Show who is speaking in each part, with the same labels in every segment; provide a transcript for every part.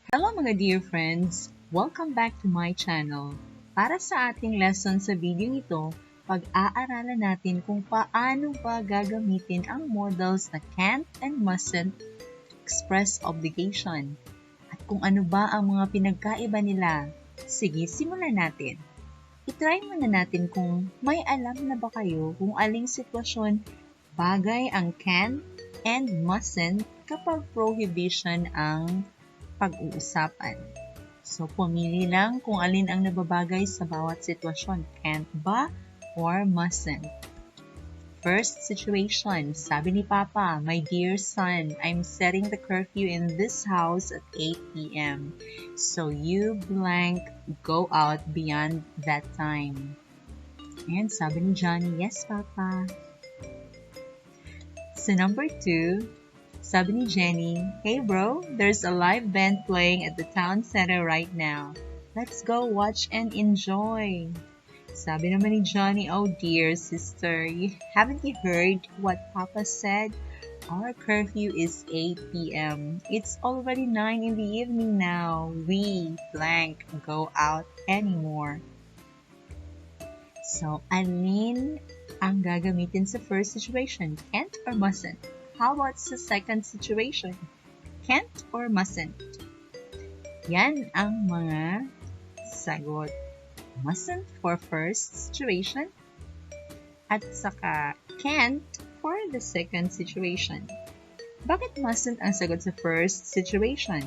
Speaker 1: Hello mga dear friends! Welcome back to my channel. Para sa ating lesson sa video ito, pag-aaralan natin kung paano ba gagamitin ang modals na can't and mustn't express obligation. At kung ano ba ang mga pinagkaiba nila. Sige, simulan natin. I-try muna natin kung may alam na ba kayo kung aling sitwasyon bagay ang can't and mustn't kapag prohibition ang pag-uusapan. So, pumili lang kung alin ang nababagay sa bawat sitwasyon. Can't ba or mustn't? First situation, sabi ni Papa, "My dear son, I'm setting the curfew in this house at 8 p.m. So you blank go out beyond that time." And sabi ni Johnny, "Yes, Papa." So number 2, sabi ni Jenny, "Hey bro, there's a live band playing at the town center right now. Let's go watch and enjoy." Sabi naman ni Johnny, "Oh dear sister, haven't you heard what Papa said? Our curfew is 8 p.m. It's already 9 in the evening now. We blank go out anymore." So, alin ang gagamitin sa first situation? Can't or mustn't? How about sa second situation? Can't or mustn't? Yan ang mga sagot. Mustn't for first situation at saka can't for the second situation. Bakit mustn't ang sagot sa first situation?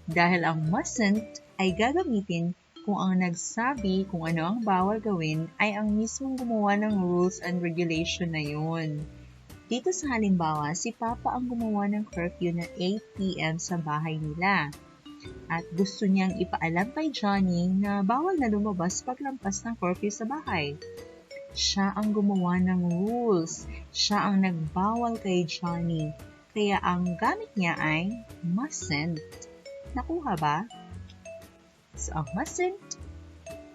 Speaker 1: Dahil ang mustn't ay gagamitin kung ang nagsabi kung ano ang bawal gawin ay ang mismong gumawa ng rules and regulation na yun. Dito sa halimbawa, si Papa ang gumawa ng curfew na 8 p.m. sa bahay nila. At gusto niyang ipaalam kay Johnny na bawal na lumabas paglampas ng curfew sa bahay. Siya ang gumawa ng rules. Siya ang nagbawal kay Johnny. Kaya ang gamit niya ay mustn't. Nakuha ba? So, ang mustn't,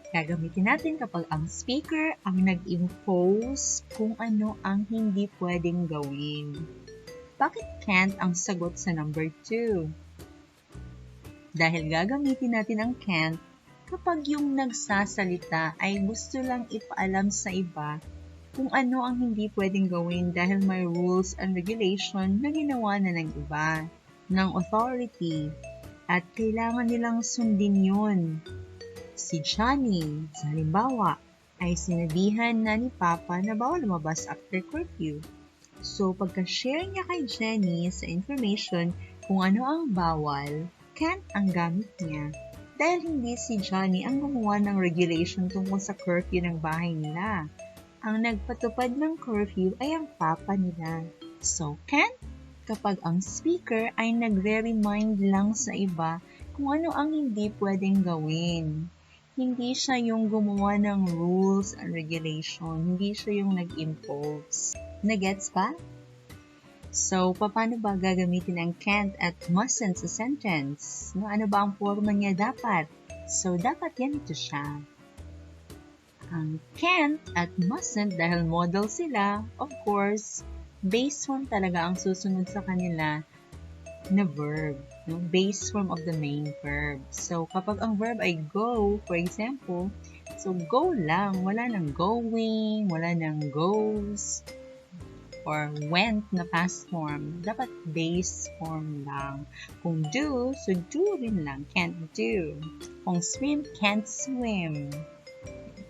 Speaker 1: gagamitin natin kapag ang speaker ang nag-impose kung ano ang hindi pwedeng gawin. Bakit can't ang sagot sa number 2? Dahil gagamitin natin ang can't kapag yung nagsasalita ay gusto lang ipaalam sa iba kung ano ang hindi pwedeng gawin dahil may rules and regulation na ginawa na ng iba, ng authority, at kailangan nilang sundin yun. Si Johnny, sa halimbawa, ay sinabihan na ni Papa na bawal lumabas after curfew. So, pagka-share niya kay Jenny sa information kung ano ang bawal, can't ang gamit niya. Dahil hindi si Johnny ang gumawa ng regulation tungkol sa curfew ng bahay nila. Ang nagpatupad ng curfew ay ang Papa nila. So, can't kapag ang speaker ay nagre-remind lang sa iba kung ano ang hindi pwedeng gawin. Hindi siya yung gumawa ng rules and regulation. Hindi siya yung nag-impose. Nagets ba? So, paano ba gagamitin ang can't at mustn't sa sentence? Ano ba ang forma niya dapat? So, dapat ganito siya. Ang can't at mustn't, dahil modal sila, of course, base form talaga ang susunod sa kanila na verb. Base form of the main verb. So, kapag ang verb ay go, for example, so go lang, wala nang going, wala nang goes, or went na past form. Dapat base form lang. Kung do, so do rin lang, can't do. Kung swim, can't swim.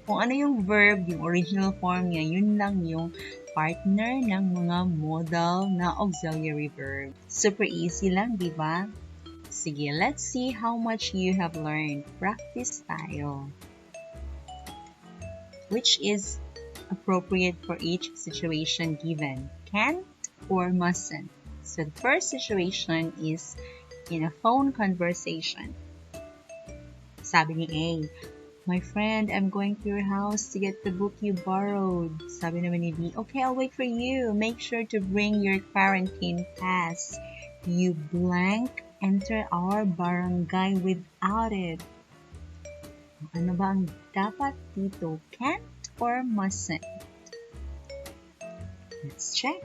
Speaker 1: Kung ano yung verb, yung original form niya, yun lang yung partner ng mga modal na auxiliary verb. Super easy lang, di ba? Sige, let's see how much you have learned. Practice tayo. Which is appropriate for each situation given? Can't or mustn't? So the first situation is in a phone conversation. Sabi ni A, "My friend, I'm going to your house to get the book you borrowed." Sabi naman ni B, "Okay, I'll wait for you. Make sure to bring your quarantine pass. You blank enter our barangay without it." Ano ba ang dapat dito? Can't or mustn't? Let's check.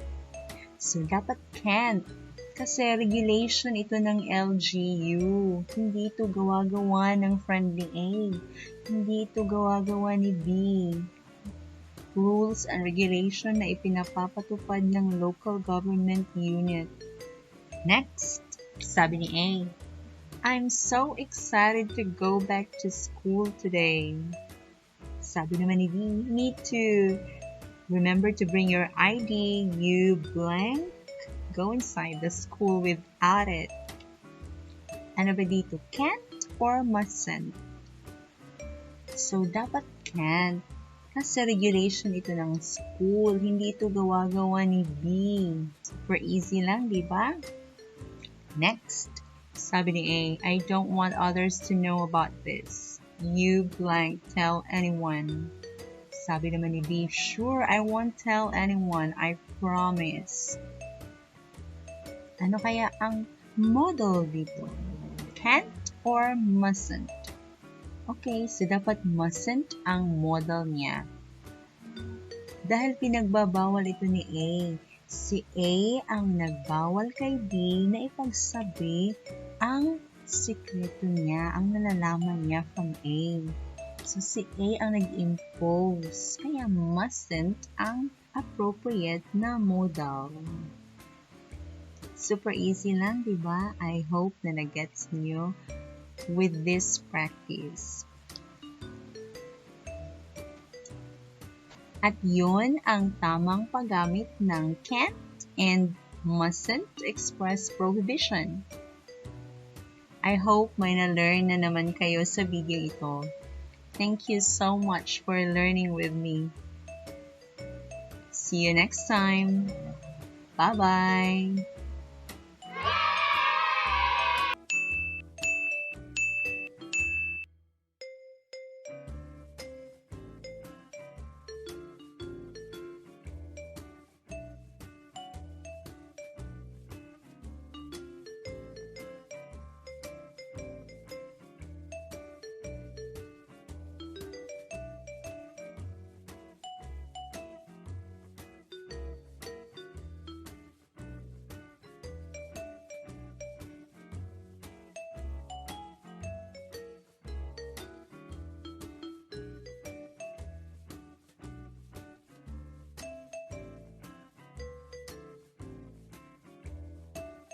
Speaker 1: So, dapat can't. Kasi regulation ito ng LGU. Hindi ito gawa-gawa ng friendly A. Hindi ito gawa-gawa ni B. Rules and regulation na ipinapapatupad ng local government unit. Next, sabi ni A, I'm so excited to go back to school today. Sabi naman ni B, me too. Remember to bring your ID, you blank. Go inside the school without it. Ano ba dito? Can't or mustn't? So, dapat can't. Kasi regulation ito ng school. Hindi ito gawa-gawa ni B. Super easy lang, di ba? Next, sabi ni A, I don't want others to know about this. You blank tell anyone. Sabi naman ni B, sure, I won't tell anyone. I promise. Ano kaya ang modal dito? Can't or mustn't? Okay, so dapat mustn't ang modal niya. Dahil pinagbabawal ito ni A. Si A ang nagbawal kay B na ipagsabi ang sikreto niya, ang nalalaman niya from A. So si A ang nag-impose, kaya mustn't ang appropriate na modal. Super easy lang, di ba? I hope na nag-gets niyo with this practice. At yun ang tamang paggamit ng can't and mustn't to express prohibition. I hope may na-learn na naman kayo sa video ito. Thank you so much for learning with me. See you next time. Bye-bye!